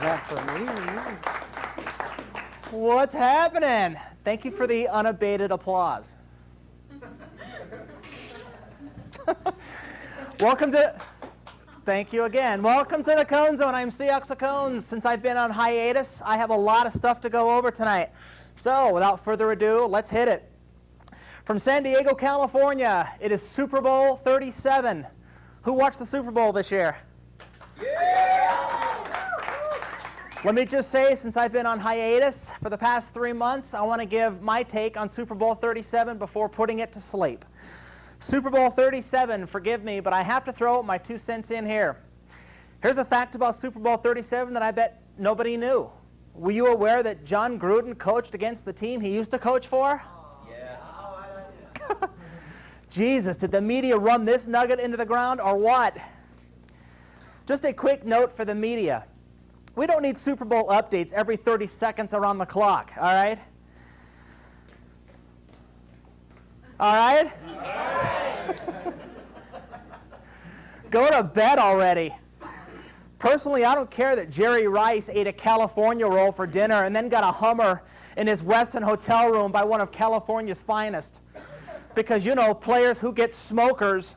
that for me? What's happening? Thank you for the unabated applause. Thank you again. Welcome to the Cone Zone. I'm Axl Cones. Since I've been on hiatus, I have a lot of stuff to go over tonight. So, without further ado, let's hit it. From San Diego, California, it is Super Bowl 37. Who watched the Super Bowl this year? Yeah! Let me just say, since I've been on hiatus for the past 3 months, I want to give my take on Super Bowl 37 before putting it to sleep. Super Bowl 37, forgive me, but I have to throw my 2 cents in here. Here's a fact about Super Bowl 37 that I bet nobody knew. Were you aware that John Gruden coached against the team he used to coach for? Yes. Jesus, did the media run this nugget into the ground or what? Just a quick note for the media. We don't need Super Bowl updates every 30 seconds around the clock, all right? All right? Go to bed already. Personally, I don't care that Jerry Rice ate a California roll for dinner and then got a Hummer in his Westin hotel room by one of California's finest. Because, you know, players who get smokers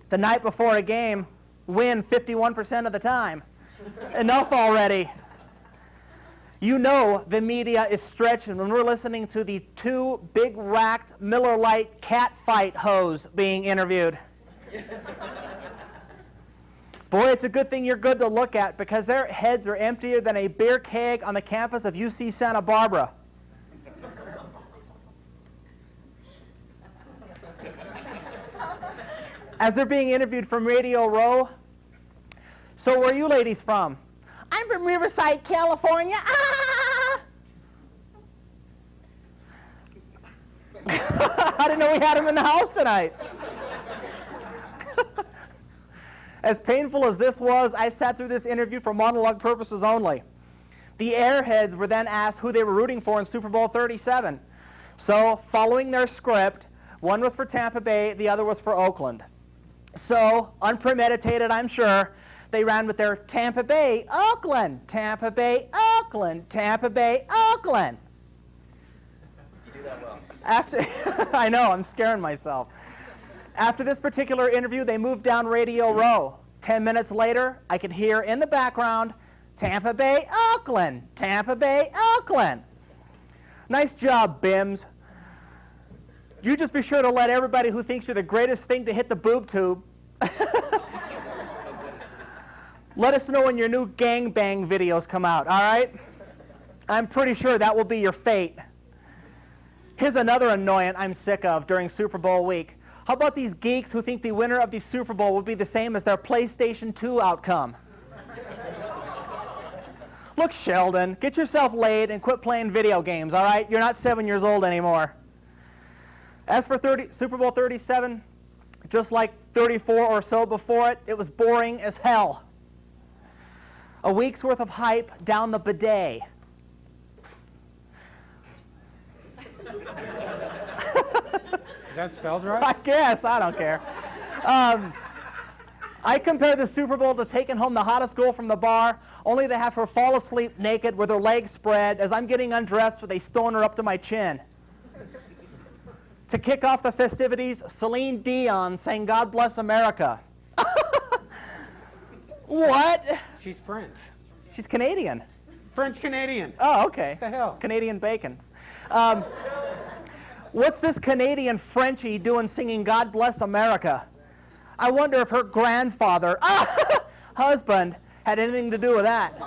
the night before a game win 51% of the time. Enough already. You know the media is stretching when we're listening to the 2 big racked Miller Lite cat fight hoes being interviewed. Boy, it's a good thing you're good to look at because their heads are emptier than a beer keg on the campus of UC Santa Barbara. As they're being interviewed from Radio Row, so where are you ladies from? I'm from Riverside, California. Ah! I didn't know we had him in the house tonight. As painful as this was, I sat through this interview for monologue purposes only. The airheads were then asked who they were rooting for in Super Bowl 37. So, following their script, one was for Tampa Bay, the other was for Oakland. So, unpremeditated, I'm sure, they ran with their Tampa Bay, Oakland, Tampa Bay, Oakland, Tampa Bay, Oakland. You do that well. I know, I'm scaring myself. After this particular interview, they moved down Radio Row. 10 minutes later, I could hear in the background, Tampa Bay, Oakland, Tampa Bay, Oakland. Nice job, Bims. You just be sure to let everybody who thinks you're the greatest thing to hit the boob tube. Let us know when your new gangbang videos come out, all right? I'm pretty sure that will be your fate. Here's another annoyance I'm sick of during Super Bowl week. How about these geeks who think the winner of the Super Bowl will be the same as their PlayStation 2 outcome? Look, Sheldon, get yourself laid and quit playing video games, all right? You're not 7 years old anymore. As for Super Bowl 37, just like 34 or so before it, it was boring as hell. A week's worth of hype down the bidet. Is that spelled right? I guess. I don't care. I compare the Super Bowl to taking home the hottest girl from the bar, only to have her fall asleep naked with her legs spread as I'm getting undressed with a stoner up to my chin. To kick off the festivities, Celine Dion sang God Bless America. What? She's French. She's Canadian. French-Canadian. Oh, okay. What the hell? Canadian bacon. What's this Canadian Frenchie doing singing God Bless America? I wonder if her grandfather, husband, had anything to do with that.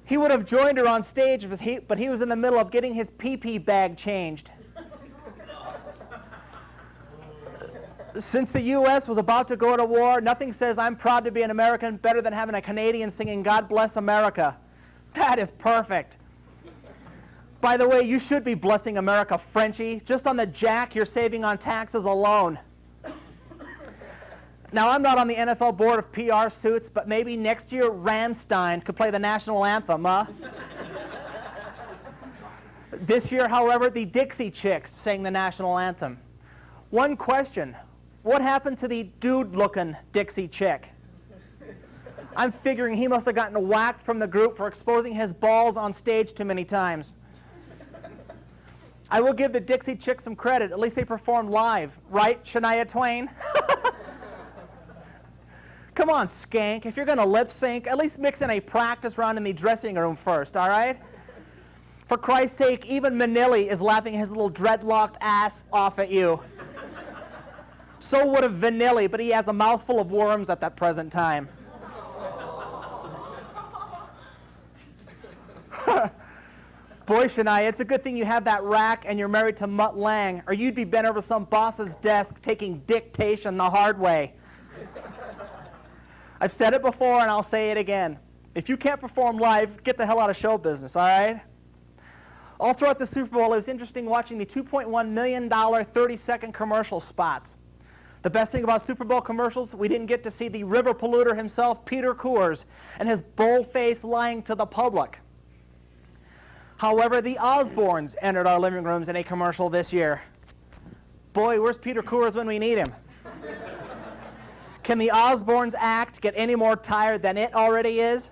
He would have joined her on stage, but he was in the middle of getting his pee-pee bag changed. Since the U.S. was about to go to war, nothing says I'm proud to be an American better than having a Canadian singing God Bless America. That is perfect. By the way, you should be blessing America, Frenchie, just on the jack you're saving on taxes alone. Now, I'm not on the NFL board of PR suits, but maybe next year Rammstein could play the national anthem, huh? This year, however, the Dixie Chicks sang the national anthem. One question. What happened to the dude-looking Dixie chick? I'm figuring he must have gotten whacked from the group for exposing his balls on stage too many times. I will give the Dixie Chicks some credit. At least they performed live. Right, Shania Twain? Come on, skank. If you're going to lip sync, at least mix in a practice round in the dressing room first, all right? For Christ's sake, even Manili is laughing his little dreadlocked ass off at you. So would have Vanilli, but he has a mouthful of worms at that present time. Boy, Shania, it's a good thing you have that rack and you're married to Mutt Lang, or you'd be bent over some boss's desk taking dictation the hard way. I've said it before and I'll say it again. If you can't perform live, get the hell out of show business, all right? All throughout the Super Bowl, it was interesting watching the $2.1 million 30-second commercial spots. The best thing about Super Bowl commercials, we didn't get to see the river polluter himself, Peter Coors, and his bold-faced lying to the public. However, the Osbournes entered our living rooms in a commercial this year. Boy, where's Peter Coors when we need him? Can the Osbournes act get any more tired than it already is?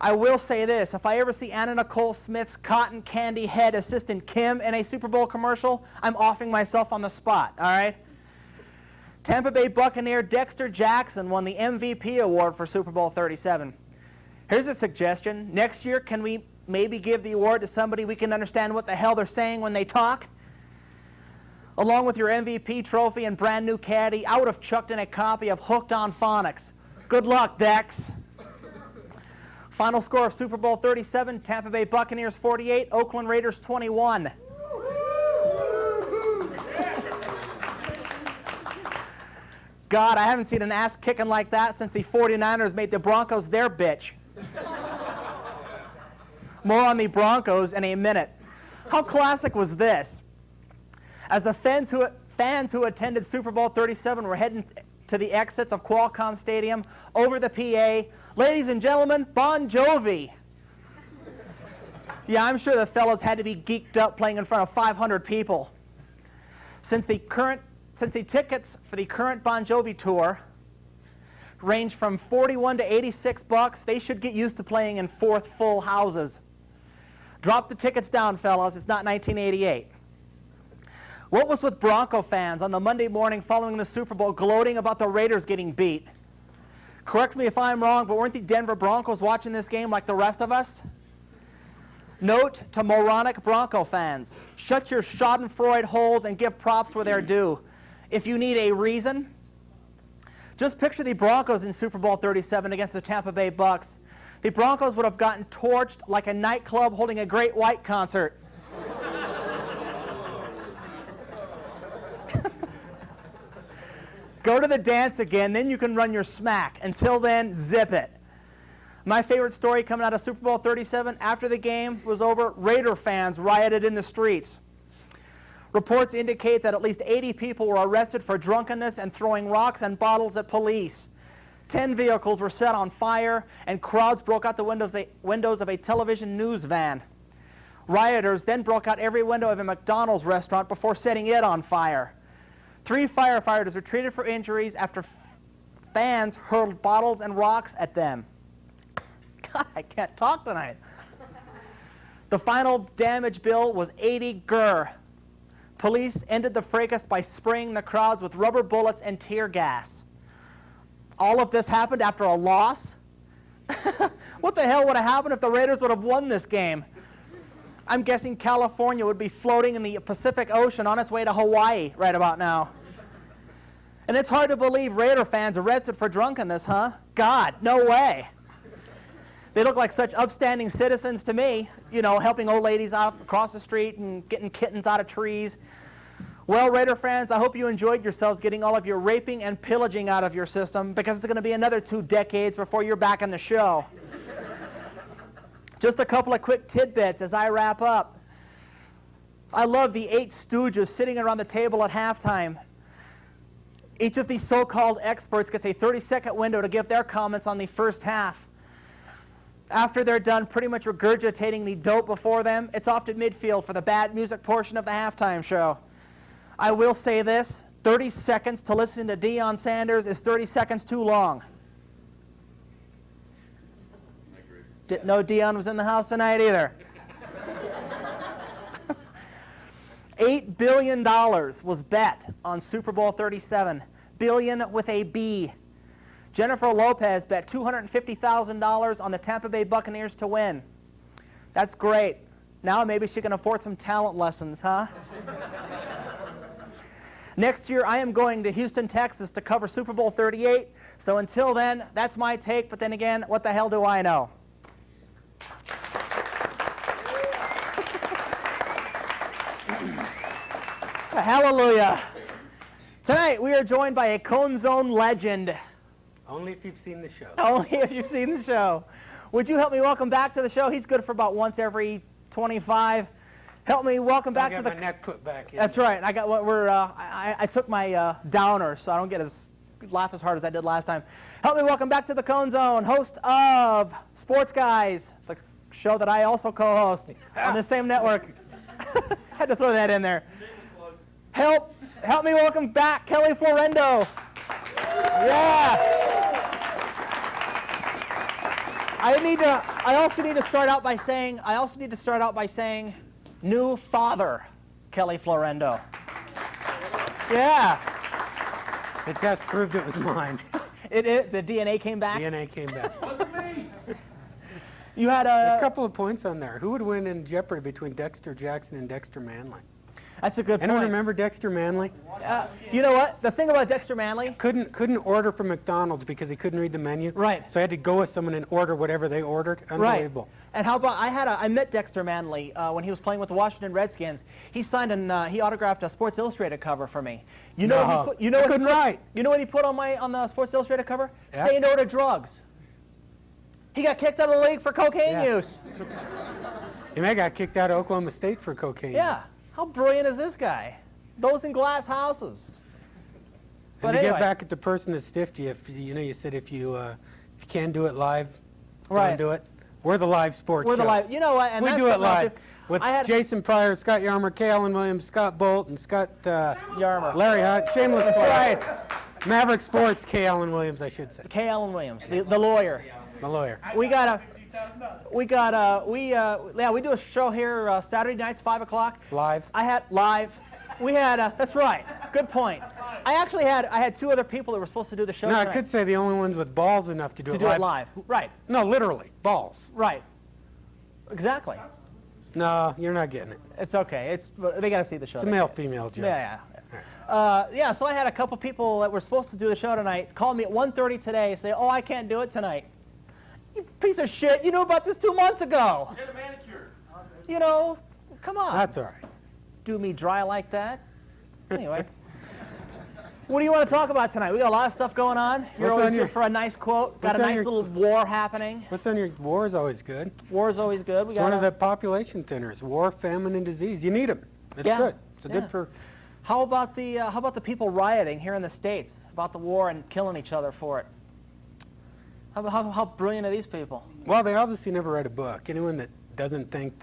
I will say this, if I ever see Anna Nicole Smith's cotton candy head assistant Kim in a Super Bowl commercial, I'm offing myself on the spot, all right? Tampa Bay Buccaneer Dexter Jackson won the MVP award for Super Bowl 37. Here's a suggestion. Next year, can we maybe give the award to somebody we can understand what the hell they're saying when they talk? Along with your MVP trophy and brand new caddy, I would have chucked in a copy of Hooked on Phonics. Good luck, Dex. Final score of Super Bowl 37, Tampa Bay Buccaneers 48, Oakland Raiders 21. God, I haven't seen an ass kicking like that since the 49ers made the Broncos their bitch. More on the Broncos in a minute. How classic was this? As the fans who attended Super Bowl 37 were heading to the exits of Qualcomm Stadium, over the PA, ladies and gentlemen, Bon Jovi. Yeah, I'm sure the fellows had to be geeked up playing in front of 500 people. Since the tickets for the current Bon Jovi tour range from $41 to $86, they should get used to playing in fourth full houses. Drop the tickets down, fellas. It's not 1988. What was with Bronco fans on the Monday morning following the Super Bowl gloating about the Raiders getting beat? Correct me if I'm wrong, but weren't the Denver Broncos watching this game like the rest of us? Note to moronic Bronco fans, shut your schadenfreude holes and give props where they're due. If you need a reason, just picture the Broncos in Super Bowl 37 against the Tampa Bay Bucks. The Broncos would have gotten torched like a nightclub holding a Great White concert. Go to the dance again, then you can run your smack. Until then, zip it. My favorite story coming out of Super Bowl 37, after the game was over, Raider fans rioted in the streets. Reports indicate that at least 80 people were arrested for drunkenness and throwing rocks and bottles at police. 10 vehicles were set on fire, and crowds broke out the windows of a television news van. Rioters then broke out every window of a McDonald's restaurant before setting it on fire. 3 firefighters were treated for injuries after fans hurled bottles and rocks at them. God, I can't talk tonight. The final damage bill was 80 gur. Police ended the fracas by spraying the crowds with rubber bullets and tear gas. All of this happened after a loss? What the hell would have happened if the Raiders would have won this game? I'm guessing California would be floating in the Pacific Ocean on its way to Hawaii right about now. And it's hard to believe Raider fans arrested for drunkenness, huh? God, no way. They look like such upstanding citizens to me, you know, helping old ladies out across the street and getting kittens out of trees. Well, Raider fans, I hope you enjoyed yourselves getting all of your raping and pillaging out of your system, because it's going to be another 2 decades before you're back in the show. Just a couple of quick tidbits as I wrap up. I love the 8 stooges sitting around the table at halftime. Each of these so-called experts gets a 30-second window to give their comments on the first half. After they're done pretty much regurgitating the dope before them, it's off to midfield for the bad music portion of the halftime show. I will say this, 30 seconds to listen to Deion Sanders is 30 seconds too long. Didn't know Dion was in the house tonight either. $8 billion was bet on Super Bowl 37. Billion with a B. Jennifer Lopez bet $250,000 on the Tampa Bay Buccaneers to win. That's great. Now maybe she can afford some talent lessons, huh? Next year, I am going to Houston, Texas to cover Super Bowl 38. So until then, that's my take. But then again, what the hell do I know? Hallelujah. Tonight, we are joined by a Cone Zone legend. Only if you've seen the show. Only if you've seen the show. Would you help me welcome back to the show? He's good for about once every 25. Help me welcome back to the... I got my neck put back in. That's right. I got what we're. I took my downer, so I don't get laugh as hard as I did last time. Help me welcome back to the Cone Zone, host of Sports Guys, the show that I also co-host on the same network. Had to throw that in there. Help me welcome back Kelly Florendo. Yeah. I also need to start out by saying new father Kelly Florendo. Yeah. The test proved it was mine. The DNA came back. DNA came back. Wasn't me. You had A couple of points on there. Who would win in Jeopardy between Dexter Jackson and Dexter Manley? That's a good Anyone point. remember Dexter Manley? You know what? The thing about Dexter Manley. Couldn't order from McDonald's because he couldn't read the menu. Right. So I had to go with someone and order whatever they ordered. Unbelievable. Right. And how about I met Dexter Manley when he was playing with the Washington Redskins. He signed he autographed a Sports Illustrated cover for me. You know what he couldn't write. You know what he put on the Sports Illustrated cover? Yeah. Say no to drugs. He got kicked out of the league for cocaine use. He may got kicked out of Oklahoma State for cocaine. Yeah. How brilliant is this guy? Those in glass houses. And But to anyway. get back at the person that stiffed you, you said if you can do it live, Right. don't do it. We're the live sports We're show. the live. You know what? And We that's do it something else, live too. with I had Jason Pryor, Scott Yarmer, Kay Allen Williams, Scott Bolt, and Scott Yarmer. Larry Hunt. Shameless That's plug. right. Maverick Sports, Kay Allen Williams, I should say. Kay Allen Williams, the lawyer. My lawyer. We do a show here Saturday nights, 5 o'clock. Live. We had, that's right, good point. I had two other people that were supposed to do the show No, I tonight. could say the only ones with balls enough to do it live. Right, No, literally, balls. right. Exactly. No, you're not getting it. It's okay. They got to see the show. It's a male-female joke. Yeah, so I had a couple people that were supposed to do the show tonight call me at 1:30 today and say, oh, I can't do it tonight. You piece of shit, you knew about this 2 months ago. Get a manicure. You know, come on. That's all right. Do me dry like that. Anyway. What do you want to talk about tonight? We got a lot of stuff going on. You're What's always on your- good for a nice quote. Got a what's on nice your- little war happening. What's on your war is always good. War is always good. We It's got one of the population thinners. War, famine, and disease. You need them. It's good. It's Yeah. good for... How about the people rioting here in the States about the war and killing each other for it? How brilliant are these people? Well, they obviously never read a book. Anyone that doesn't think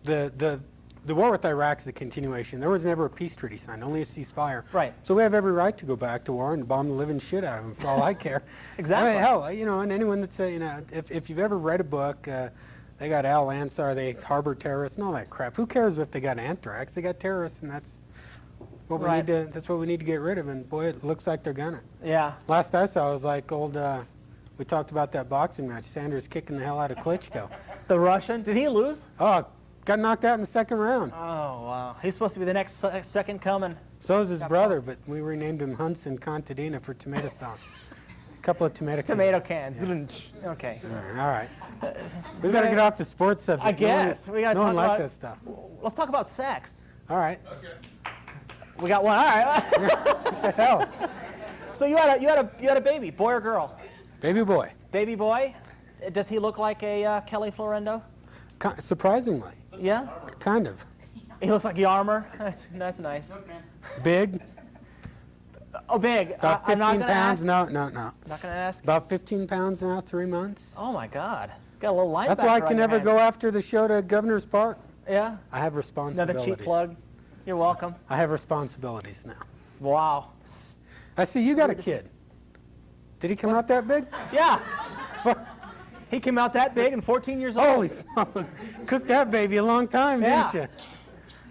that the war with Iraq is a continuation. There was never a peace treaty signed, only a ceasefire. Right. So we have every right to go back to war and bomb the living shit out of them for all I care. Exactly. I mean, hell, and anyone that's, if you've ever read a book, they got Al Ansar, they harbor terrorists and all that crap. Who cares if they got anthrax? They got terrorists, and that's what we need to. That's what we need to get rid of. And boy, it looks like they're gonna. Yeah. Last I saw was like old. We talked about that boxing match. Sanders kicking the hell out of Klitschko. The Russian, did he lose? Oh, got knocked out in the second round. Oh, wow. He's supposed to be the next second coming. So is his brother, but we renamed him Hunson Contadina for tomato sauce. A couple of tomato cans. Okay. All right. We got to get off the sports subject. I guess. We got to no talk one likes about that stuff. Let's talk about sex. All right. We got one. All right. What the hell? So you had a baby, boy or girl? Baby boy. Baby boy. Does he look like a Kelly Florendo? Surprisingly. Yeah. Kind of. He looks like Yarmer. That's nice. Big. Oh, big. About 15 I'm not gonna pounds. ask. No. Not gonna ask. About 15 pounds now, 3 months. Oh my God. Got a little linebacker. That's why I on can your never hands. go after the show to Governor's Park. Yeah. I have responsibilities. Another cheap plug. You're welcome. I have responsibilities now. Wow. I see you got a kid. Did he come out that big? Yeah. He came out that big and 14 years old. Holy smoke. Cooked that baby a long time, Yeah. didn't you?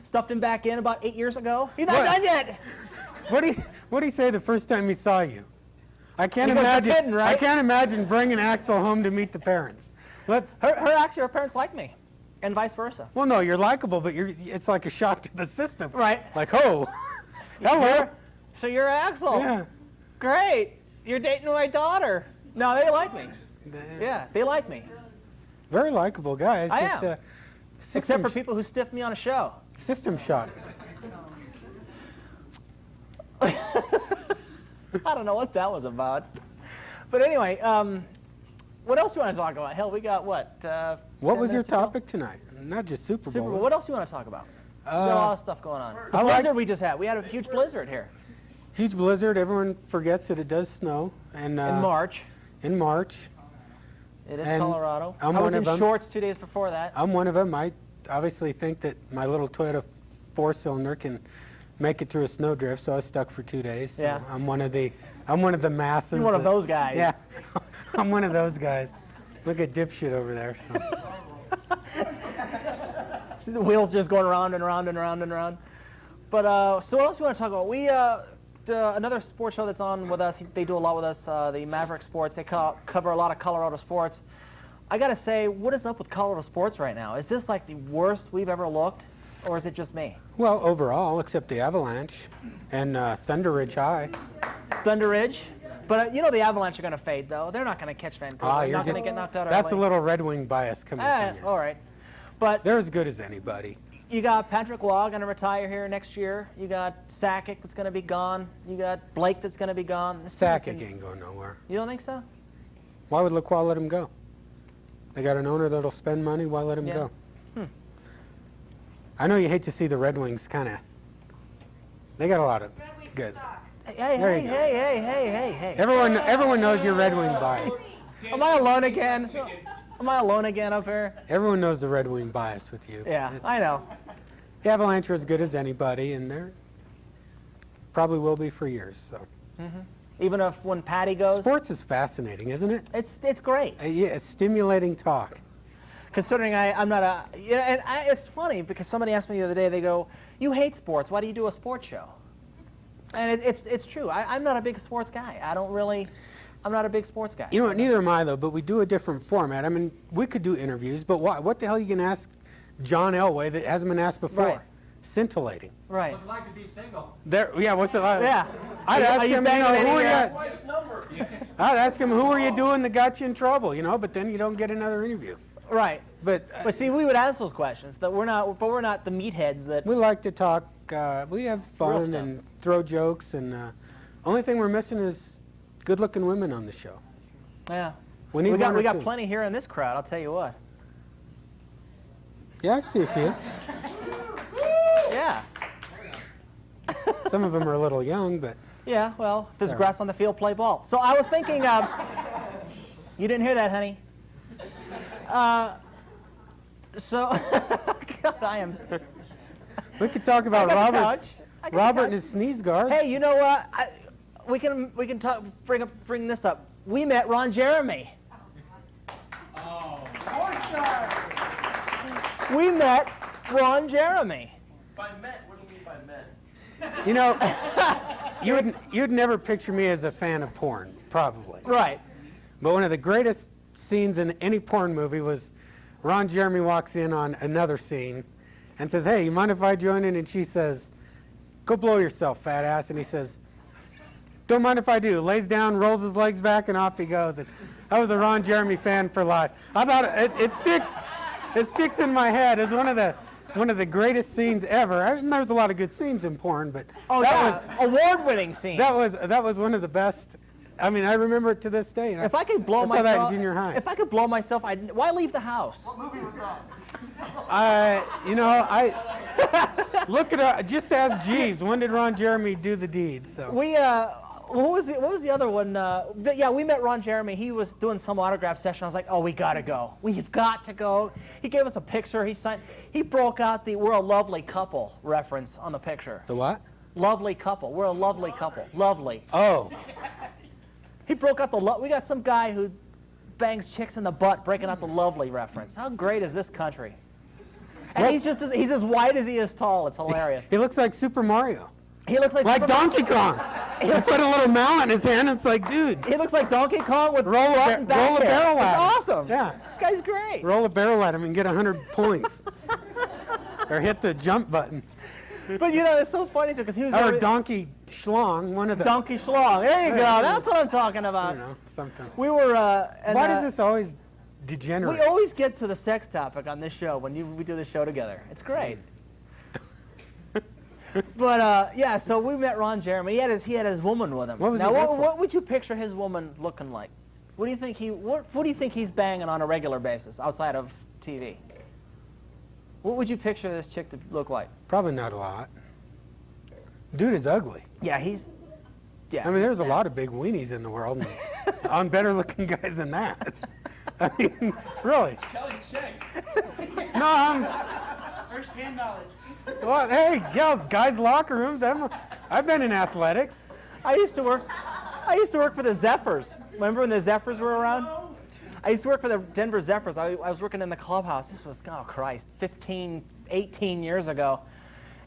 Stuffed him back in about 8 years ago. He's not What? done yet. What do you say the first time he saw you? I can't He goes, imagine. "You're kidding, right?" I can't imagine bringing Axl home to meet the parents. Her parents like me, and vice versa. Well, no, you're likable, but it's like a shock to the system. Right. Like, oh, hello. So you're Axl. Yeah. Great. You're dating my daughter. No, they like me. Yeah, they like me. Very likable guy. It's I just am. a Except for people who stiff me on a show. system shock. I don't know what that was about. But anyway, what else do you want to talk about? Hell, we got what? What 10 was your minutes to go? topic tonight? Not just Super Bowl. Super Bowl. What else do you want to talk about? We got a lot of stuff going on. The I like- blizzard we just had. We had a huge blizzard here Huge blizzard. Everyone forgets that it does snow. And in March. In March. It is and Colorado. I'm I was one in of 'em. shorts 2 days before that. I'm one of them. I obviously think that my little Toyota four-cylinder can make it through a snowdrift, so I was stuck for 2 days. So Yeah. I'm one of the masses. You're one of those guys. Yeah, I'm one of those guys. Look at dipshit over there. So. See the wheels just going around and around and around and around. But so what else do you want to talk about? We another sports show that's on with us. They do a lot with us. The Maverick Sports. They cover a lot of Colorado sports. I gotta say, what is up with Colorado sports right now? Is this like the worst we've ever looked, or is it just me? Well, overall, except the Avalanche and Thunder Ridge High. Thunder Ridge. But you know the Avalanche are going to fade, though. They're not going to catch Vancouver. They're not going to get knocked out That's a early. little Red Wing bias coming from you. All right. But They're as good as anybody. you got Patrick Waugh going to retire here next year. You got Sakic that's going to be gone. You got Blake that's going to be gone. Sakic ain't going nowhere. You don't think so? Why would Lacroix let him go? They got an owner that'll spend money. Why let him go? I know you hate to see the Red Wings kind of. They got a lot of good. Hey, There hey, you go. hey, hey, hey, hey, hey. Everyone knows your Red Wing bias. Am I alone again? Am I alone again up here? Everyone knows the Red Wing bias with you. Yeah, I know. The Avalanche are as good as anybody, and they're probably will be for years. So Even if when Patty goes, sports is fascinating, isn't it? it's great. Yeah, it's stimulating talk. Considering I'm not a, it's funny because somebody asked me the other day. They go, "You hate sports. Why do you do a sports show?" And it's true. I'm not a big sports guy. I'm not a big sports guy. You know what? Neither am I, though. But we do a different format. I mean, we could do interviews, but what the hell are you going to ask John Elway that hasn't been asked before? Right. Scintillating. Right. What's it like to be single? Yeah. What's it like? Yeah. I'd Are ask you him, banging who any are of you? Wife's number. I'd ask him, who are you doing that got you in trouble? But then you don't get another interview. Right. But But see, we would ask those questions. That we're not the meatheads that. we like to talk. We have fun stuff. and throw jokes, and only thing we're missing is good-looking women on the show. Yeah. We need We one or got two. plenty here in this crowd. I'll tell you what. Yeah, I see a few. Yeah. Some of them are a little young, but Yeah. Well, if there's Sorry. grass on the field, play ball. So I was thinking. You didn't hear that, honey. So, God, I am. we could talk about I got the Robert. couch. I got the Robert couch. and his sneeze guards. Hey, you know what? We can talk. Bring this up. We met Ron Jeremy. We met Ron Jeremy. By men, what do you mean by men? You know, you'd never picture me as a fan of porn, probably. Right. But one of the greatest scenes in any porn movie was Ron Jeremy walks in on another scene and says, "Hey, you mind if I join in?" And she says, "Go blow yourself, fat ass." And he says, "Don't mind if I do." Lays down, rolls his legs back, and off he goes. And I was a Ron Jeremy fan for life. I thought it sticks. It sticks in my head as one of the greatest scenes ever. I mean, there's a lot of good scenes in porn, but award-winning scene. that was one of the best. I mean, I remember it to this day. And If I could blow I saw myself, that in junior high. If I could blow myself, why leave the house? What movie was that? I look at just ask Jeeves. When did Ron Jeremy do the deed? So We what was the other one? Yeah, we met Ron Jeremy. He was doing some autograph session. I was like, oh, we gotta go. We've got to go. He gave us a picture. He broke out the "We're a lovely couple" reference on the picture. the what? Lovely couple. We're a lovely couple. Lovely. Oh, He broke out the we got some guy who bangs chicks in the butt, breaking out the Lovely reference. How great is this country? And he's as white as he is tall. It's hilarious. He looks like Super Mario. He looks like Super Donkey Kong. He put a little mallet in his hand. It's like, dude. He looks like Donkey Kong with roll a barrel at him. It's awesome. Yeah. This guy's great. Roll a barrel at him and get 100 points. Or hit the jump button. But you know, it's so funny too because he was. Or Donkey Schlong, one of the. Donkey Schlong. There you go. That's what I'm talking about. You know, something. We were. Why does this always degenerate? We always get to the sex topic on this show when we do the show together. It's great. But yeah, so we met Ron Jeremy. He had his woman with him. What was now, he good for? what would you picture his woman looking like? What do you think what do you think he's banging on a regular basis outside of TV? What would you picture this chick to look like? Probably not a lot. Dude is ugly. Yeah, he's. Yeah. I mean, there's a lot of big weenies in the world, and on better looking guys than that. I mean, really. Kelly's checked. No, I'm. First-hand knowledge. Well, hey, yeah, guys' locker rooms. I've been in athletics. I used to work for the Zephyrs. Remember when the Zephyrs were around? I used to work for the Denver Zephyrs. I was working in the clubhouse. This was, oh Christ, 15, 18 years ago.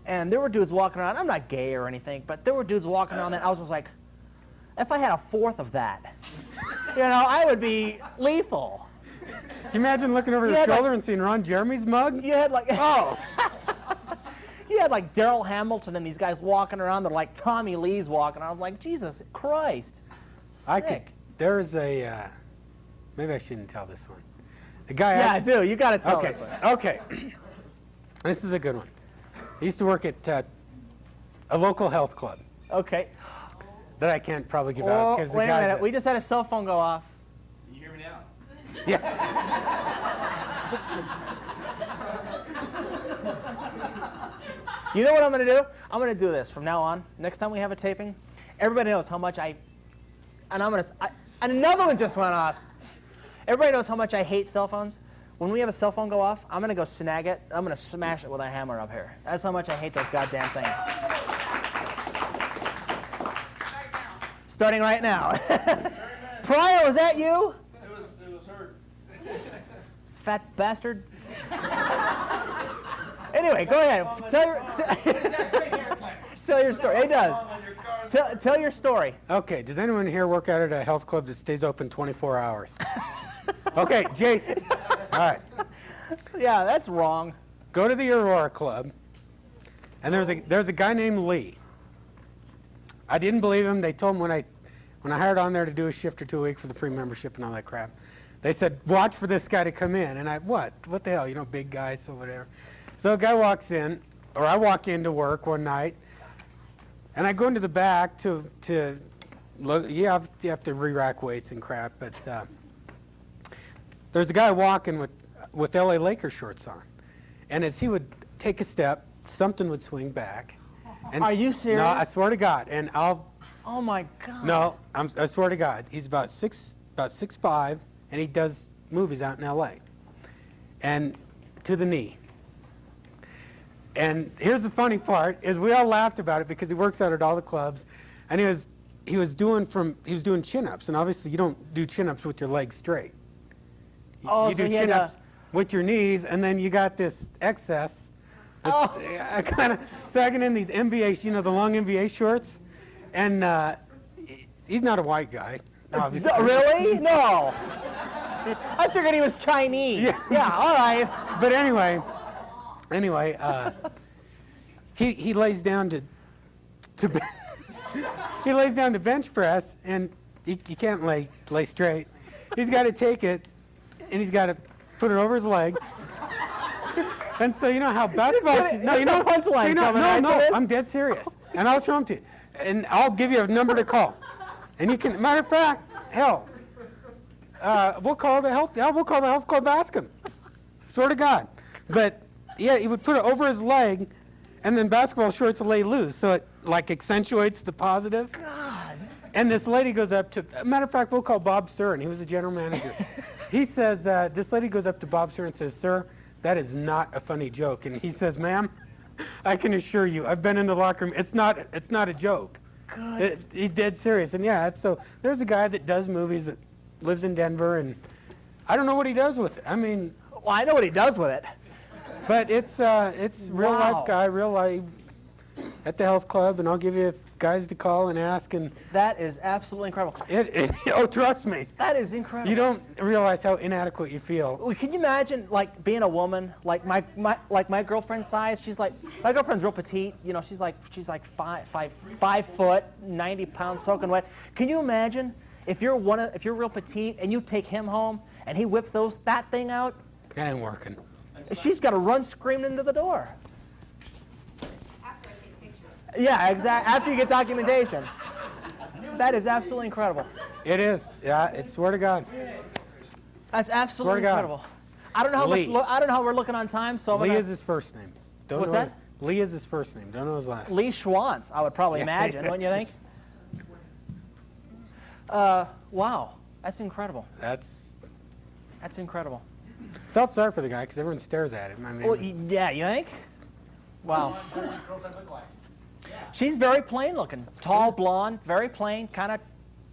And there were dudes walking around. I'm not gay or anything, but there were dudes walking around that I was just like, if I had a fourth of that, you know, I would be lethal. Can you imagine looking over your shoulder and seeing Ron Jeremy's mug? You had like, Oh. you had like Daryl Hamilton and these guys walking around. They're like Tommy Lee's walking around. I'm like, Jesus Christ. Sick. There is a, maybe I shouldn't tell this one. The guy Yeah, I do. You got to tell Okay, us. okay. This is a good one. I used to work at a local health club Okay. that I can't probably give out Oh, because the wait a guys. minute. We just had a cell phone go off. Can you hear me now? Yeah. You know what I'm going to do? I'm going to do this from now on. Next time we have a taping, everybody knows how much and another one just went off. Everybody knows how much I hate cell phones. When we have a cell phone go off, I'm going to go snag it. I'm going to smash it with a hammer up here. That's how much I hate those goddamn things. Starting right now. Pryor, was that you? It was her. Fat bastard. Anyway, go ahead. Tell your story. It does. Tell your story. Okay, does anyone here work out at a health club that stays open 24 hours? Okay, Jason. All right. Yeah, that's wrong. Go to the Aurora Club, and there's a guy named Lee. I didn't believe him. They told him when I hired on there to do a shift or two a week for the free membership and all that crap, they said, watch for this guy to come in. And what the hell, you know, big guys, so whatever. So a guy walks in, or I walk into work one night, and I go into the back to look. You have to re-rack weights and crap, but there's a guy walking with LA Lakers shorts on. And as he would take a step, something would swing back. And Are you serious? No, I swear to God. And Oh my God. no, I swear to God. He's about 6'5", and he does movies out in LA. And to the knee. And here's the funny part, is we all laughed about it because he works out at all the clubs, and he was doing chin-ups, and obviously you don't do chin-ups with your legs straight. Oh, You so do he had chin-ups with your knees, and then you got this excess. Kind of sagging in these NBA, you know, the long NBA shorts, and he's not a white guy, obviously. Really? No. I figured he was Chinese. Yes. Yeah, all right. But anyway, he lays down to he lays down to bench press, and he can't lay straight. He's got to take it, and he's got to put it over his leg. And so you know how basketball. Punchline coming right to no, this? I'm dead serious, and I'll show them to you, and I'll give you a number to call, and you can. Matter of fact, hell, we'll call the health club, ask him. Swear to God. But yeah, he would put it over his leg, and then basketball shorts will lay loose, so it like accentuates the positive. God. And this lady goes up to. Matter of fact, we'll call Bob Stern. He was the general manager. He says this lady goes up to Bob Stern and says, "Sir, that is not a funny joke." And he says, "Ma'am, I can assure you, I've been in the locker room. It's not a joke." Good. He's dead serious. And yeah, so there's a guy that does movies that lives in Denver, and I don't know what he does with it. I mean, Well, I know what he does with it. but it's real Wow. life guy, real life at the health club, and I'll give you guys to call and ask. And That is absolutely incredible. oh, trust me, That is incredible. you don't realize how inadequate you feel. Well, can you imagine, like, being a woman, like my girlfriend's size? She's like, my girlfriend's real petite. You know, she's like 5 foot, 90 pounds, soaking wet. Can you imagine if you're real petite and you take him home and he whips that thing out? That ain't working. She's got to run screaming into the door. After I take pictures. Yeah, exactly. After you get documentation. That is absolutely incredible. It is. Yeah, it's swear to God. That's absolutely Swear to God. incredible. I don't know how Lee. I don't know how we're looking on time, so I'm Lee gonna, is his first name. Don't What's know that? Lee is his first name. Don't know his last name. Lee Schwantz, I would probably imagine, wouldn't you think? Wow, that's incredible. That's Incredible. felt sorry for the guy because everyone stares at him. I mean, Well, yeah, you think? Wow. What does your girlfriend look like? She's very plain looking. Tall, blonde, very plain, kind of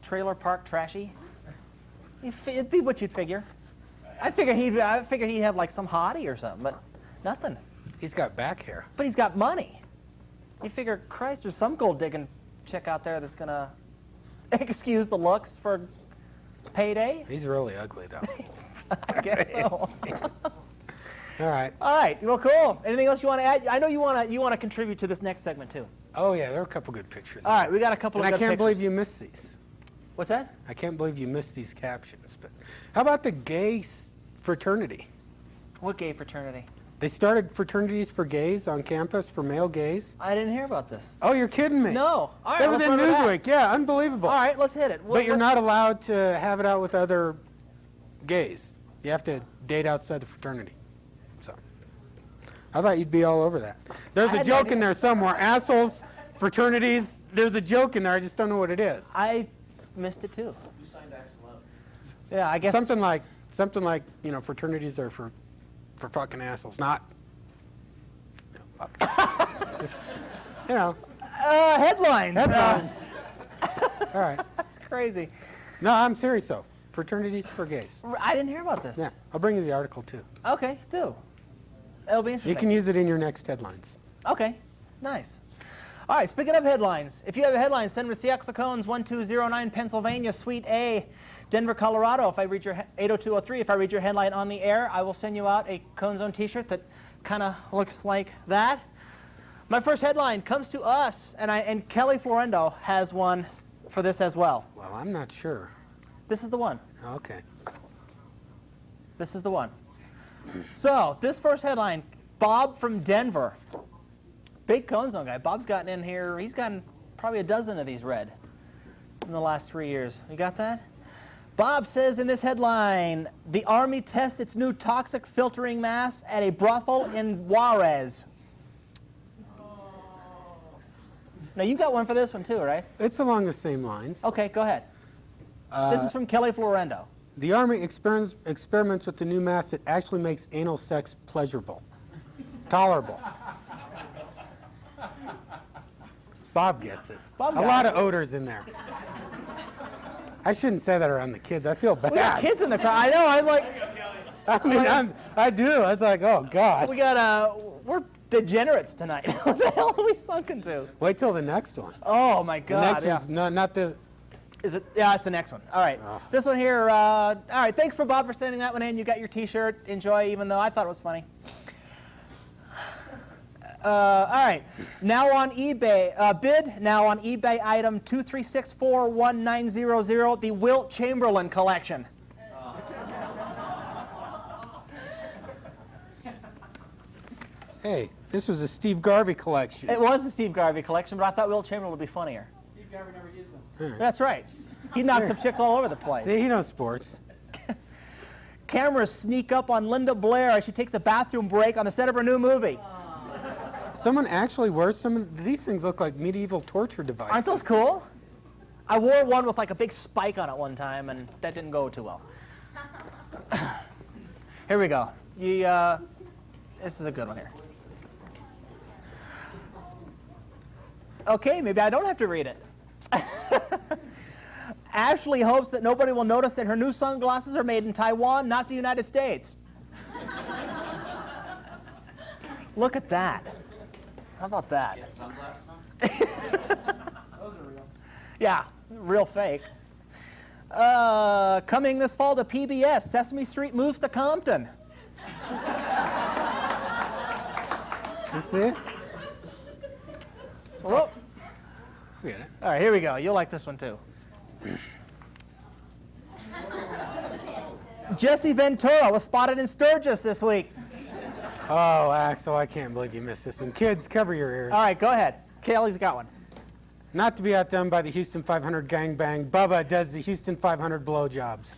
trailer park trashy. It'd be what you'd figure. I figured he'd have like some hottie or something, but nothing. he's got back hair. But he's got money. You figure, Christ, there's some gold digging chick out there that's gonna excuse the looks for payday. He's really ugly though. I guess so. All right. All right. Well, cool. Anything else you want to add? I know you want to contribute to this next segment too. Oh yeah, there are a couple good pictures. All right, we got a couple And of I good can't pictures. believe you missed these. What's that? I can't believe you missed these captions. But how about the gay fraternity? What gay fraternity? They started fraternities for gays on campus for male gays. I didn't hear about this. Oh, you're kidding me? No. All right. That was let's in run with that. Newsweek. Yeah, unbelievable. All right, let's hit it. But you're not allowed to have it out with other gays. You have to date outside the fraternity. So I thought you'd be all over that. There's I a had no joke in idea. there somewhere. Assholes, fraternities. There's a joke in there. I just don't know what it is. I missed it too. You signed Axl up. Yeah, I guess. Something like fraternities are for fucking assholes, not. Headlines. Headlines. All right. That's crazy. No, I'm serious though. Fraternities for gays. I didn't hear about this. Yeah, I'll bring you the article too. Okay, do. It'll be interesting. You can use it in your next headlines. Okay, nice. All right, speaking of headlines, if you have a headline, send them to Axl Cones, 1209 Pennsylvania, Suite A, Denver, Colorado. If I read your 80203, if I read your headline on the air, I will send you out a Cone Zone T-shirt that kind of looks like that. My first headline comes to us, and Kelly Florendo has one for this as well. Well, I'm not sure. This is the one. Okay. This is the one. So, this first headline, Bob from Denver. Big Cone Zone guy. Bob's gotten in here, he's gotten probably a dozen of these read in the last 3 years. You got that? Bob says in this headline, the Army tests its new toxic filtering mask at a brothel in Juarez. Now, you got one for this one too, right? It's along the same lines. Okay, go ahead. This is from Kelly Florendo. The Army experiments with the new mask that actually makes anal sex pleasurable, tolerable. Bob gets it. Bob A got lot it. of odors in there. I shouldn't say that around the kids. I feel bad. We got kids in the crowd. I know, I'm like, I do. It's like, oh, God. we're degenerates tonight. What the hell are we sunken to? Wait till the next one. Oh my The God! next yeah. one's not the. Is it? Yeah, it's the next one. All right. Oh. This one here. All right. Thanks for Bob for sending that one in. You got your T-shirt. Enjoy, even though I thought it was funny. All right. Now on eBay, bid now on eBay item 236419000, the Wilt Chamberlain collection. Hey, this was a Steve Garvey collection. It was the Steve Garvey collection, but I thought Wilt Chamberlain would be funnier. Steve Garvey never used them. That's right. He knocked up chicks all over the place. See, he knows sports. Cameras sneak up on Linda Blair as she takes a bathroom break on the set of her new movie. Someone actually wears some of these things. Look like medieval torture devices. Aren't those cool? I wore one with like a big spike on it one time, and that didn't go too well. Here we go. This is a good one here. Okay, maybe I don't have to read it. Ashley hopes that nobody will notice that her new sunglasses are made in Taiwan, not the United States. Look at that. How about that? Get sunglasses on? Those are real. Yeah, real fake. Coming this fall to PBS, Sesame Street moves to Compton. Let's see it. Whoop. Get it. All right, here we go. You'll like this one too. Jesse Ventura was spotted in Sturgis this week. Oh, Axl, I can't believe you missed this one. Kids, cover your ears. All right, go ahead. Kelly's got one. Not to be outdone by the Houston 500 gangbang, Bubba does the Houston 500 blowjobs.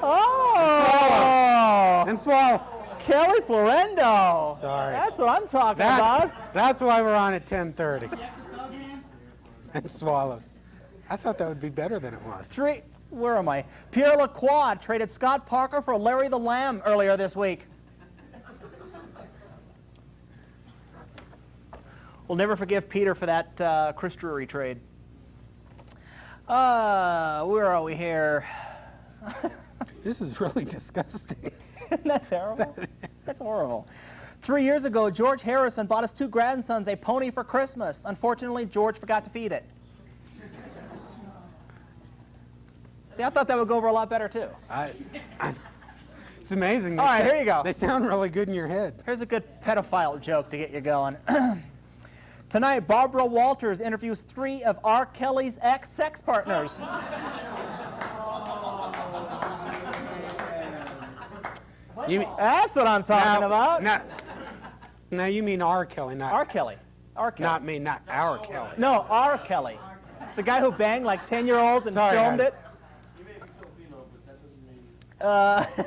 Oh! And swallow. Kelly Florendo. Sorry. That's what I'm talking about. That's why we're on at 10:30. And swallows. I thought that would be better than it was. Where am I? Pierre Lacroix traded Scott Parker for Larry the Lamb earlier this week. We'll never forgive Peter for that Chris Drury trade. Where are we here? This is really disgusting. Isn't that terrible? That's horrible. 3 years ago, George Harrison bought his 2 grandsons a pony for Christmas. Unfortunately, George forgot to feed it. See, I thought that would go over a lot better, too. It's amazing. All right, here you go. They sound really good in your head. Here's a good pedophile joke to get you going. Tonight, Barbara Walters interviews 3 of R. Kelly's ex-sex partners. That's what I'm talking about. Now you mean R. Kelly, not R. Kelly. R. Kelly. Not me, not our Kelly. No, R. Kelly. The guy who banged like 10-year-olds and Sorry, filmed Adam. it. You may be Filipino, but that doesn't mean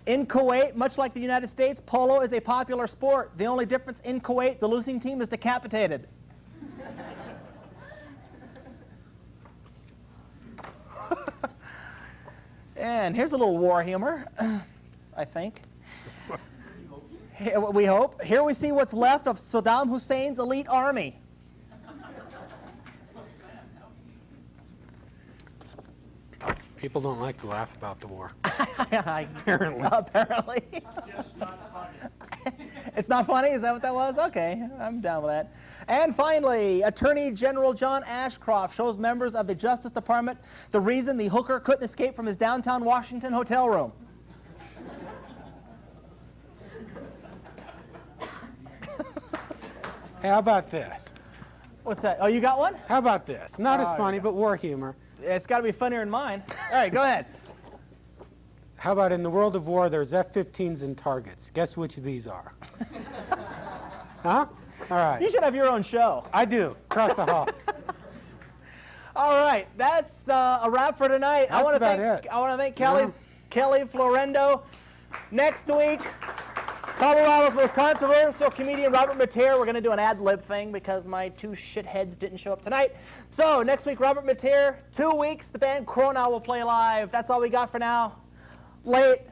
In Kuwait, much like the United States, polo is a popular sport. The only difference in Kuwait, the losing team is decapitated. And here's a little war humor, I think. We hope. Here we see what's left of Saddam Hussein's elite army. People don't like to laugh about the war. Apparently. Apparently. just not funny. It's not funny? Is that what that was? Okay, I'm down with that. And finally, Attorney General John Ashcroft shows members of the Justice Department the reason the hooker couldn't escape from his downtown Washington hotel room. Hey, how about this? What's that? Oh, you got one? How about this? Not as Oh, funny, yeah. but war humor. It's got to be funnier than mine. All right, go ahead. How about in the world of war, there's F-15s and targets. Guess which of these are? Huh? All right. You should have your own show. I do. Across the hall. All right, that's a wrap for tonight. That's wanna about thank, it. I want to thank Yeah. Kelly Florendo. Next week, Colorado's most controversial comedian Robert Mateer. We're going to do an ad-lib thing because my 2 shitheads didn't show up tonight. So next week, Robert Mateer. 2 weeks, the band Corona will play live. That's all we got for now. Late.